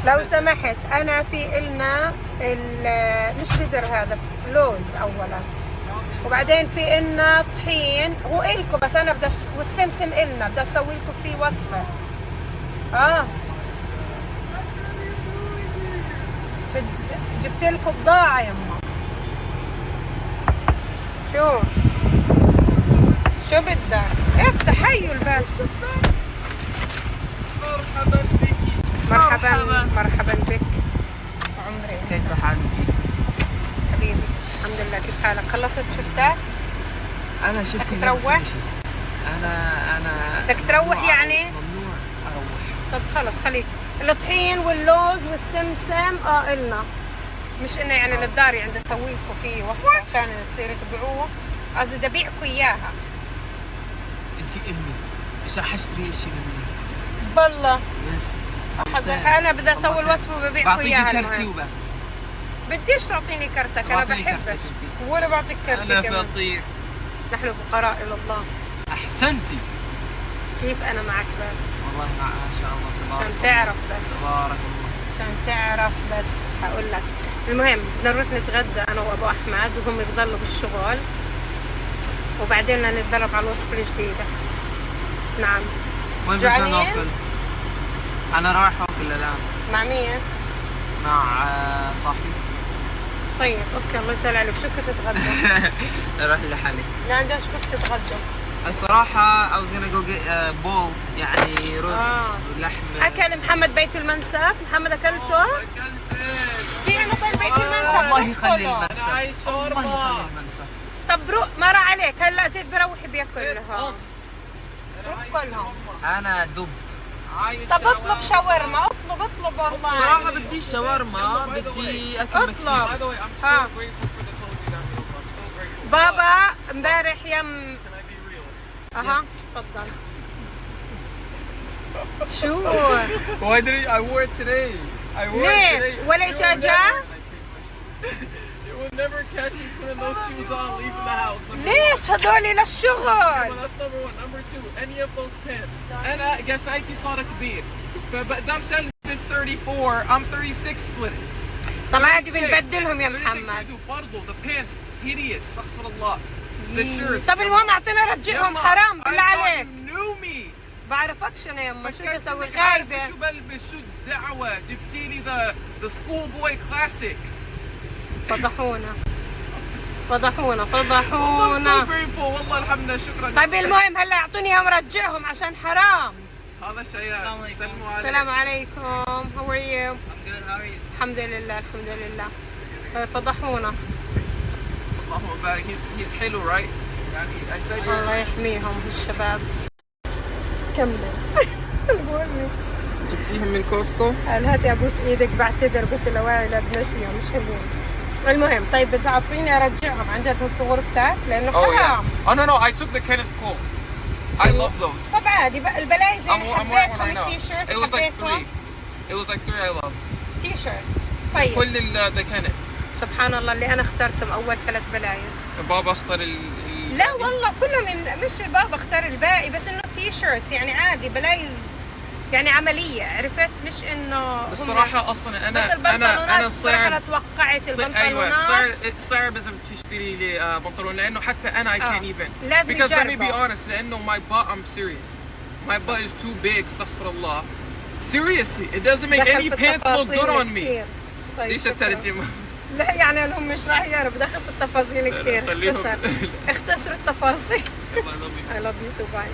لو سمحت انا في إلنا مش بزر هذا لوز اولا، وبعدين في إلنا طحين، هو إلكم بس انا بدي والسمسم إلنا بدي اسوي لكم فيه وصفه. جبت لكم بضاعه يما. شو بدك؟ افتح حيوا الباب. مرحبا بك. مرحبا بك عمري. كيف حالك؟ حبيبي الحمد لله، كيف حالك؟ خلصت شفتك؟ انا شفتي. تروح؟ انا بدك تروح يعني؟ ممنوع اروح. طب خلص خليك. الطحين واللوز والسمسم إلنا، مش انه يعني للدار يعني بدي اسوي لكم فيه وصفه عشان تصيروا تبيعوه، قصدي بدي ابيعكم اياها. انت امي، ايش راح اشتري اشي مني؟ بالله بس انا بدي اسوي الوصفه وببيعكم اياها. بعطيكي كرتي وبس. بديش تعطيني كرتك، انا بحبك ولا بعطيك كرتي. انا كمان فقير. نحن فقراء الى الله. احسنتي. كيف انا معك بس؟ والله ما شاء الله تبارك عشان تعرف بس. تبارك الله. عشان تعرف بس هقول لك. المهم بدنا نروح نتغدى انا وابو احمد وهم يضلوا بالشغل، وبعدين نتدرب على الوصفه الجديده. نعم. وين بدنا جوعانين؟ ناكل؟ انا رايح اكل الان. مع مين؟ مع صاحبي. طيب اوكي الله يسهل عليك. شو كنت تتغدى؟ راح لحالي. لا عن جد شو كنت تتغدى؟ الصراحة I was gonna go get bowl، يعني رز ولحمة. اكل محمد بيت المنسف. محمد اكلته؟ في عنده طيب بيت المنسف. الله يخلي المنسف. عايز الله شوربة. يخلي المنسف. طب روح مرة عليك هلا زيد بروح بياكلها. روح كلهم. أنا دب. طب اطلب شاورما. اطلب والله. صراحة بدي شاورما، بدي أكل مكسيكي. By the way, I'm so Ah. grateful for the clothes you got me. I'm so grateful. بابا امبارح يم. Can I be real? اها تفضل. شو؟ Why did I wore it today? I wore ليش؟ ولا شجاع؟ You will never catch me putting those shoes on leaving the house. Number ليش هدول one. للشغل؟ Well, that's number one. Number two, any of those pants. أنا قفايتي صارت كبير. فبقدرش ألبس 34. I'm 36 slit. طب عادي بنبدلهم يا 36 محمد. برضو the pants hideous. استغفر الله. The shirts. طب المهم اعطينا رجعهم حرام بالله عليك. You knew me. بعرفكش انا يما شو بدي اسوي فكرتني عارف غايبة. شو بلبس شو الدعوة جبتيلي the school boy classic. فضحونا. I'm so grateful والله الحمد لله شكرا. طيب المهم هلا اعطوني اياهم رجعهم عشان حرام. هذا شيء. سلموا عليك. السلام عليكم. How are you؟ I'm good. How are you? الحمد لله الحمد لله. فضحونا. اللهم بارك. He's حلو right؟ يعني I said الله يحميهم الشباب. كمل. المهم جبتيهم من كوسكو؟ قال هاتي ابوس ايدك بعتذر بس الاواعي لبنشيهم مش حلوين. المهم طيب بتعطيني ارجعهم عن جد في غرفتك لانه حرام. Oh no I took the Kenneth Cole. I love those. طب عادي بقى البلايز I'm اللي wearing one right حبيتهم now. التيشيرت It was like حبيتهم. 3. It was like 3 I love. تيشيرت. طيب كل the Kenneth. سبحان الله اللي انا اخترتهم اول 3 بلايز. بابا اختار لا والله كلهم مش بابا اختار الباقي بس انه تي شيرتس يعني عادي بلايز يعني عمليه عرفت مش انه الصراحة اصلا بس انا البنطلونات الصراحة انا توقعت ايوه البنطلونات صعب لازم تشتري لي بنطلون لانه حتى انا I can't even. لازم Because let me be يجربه. honest لانه my butt I'm serious. My butt is too big استغفر الله. Seriously it doesn't make دخل any في pants look good on me. كتير. طيب ليش شكراً. الترجمة؟ لا يعني لهم مش راح يعرف دخل في التفاصيل كثير. خليهم. اختصروا التفاصيل. I love you. I love you too bye.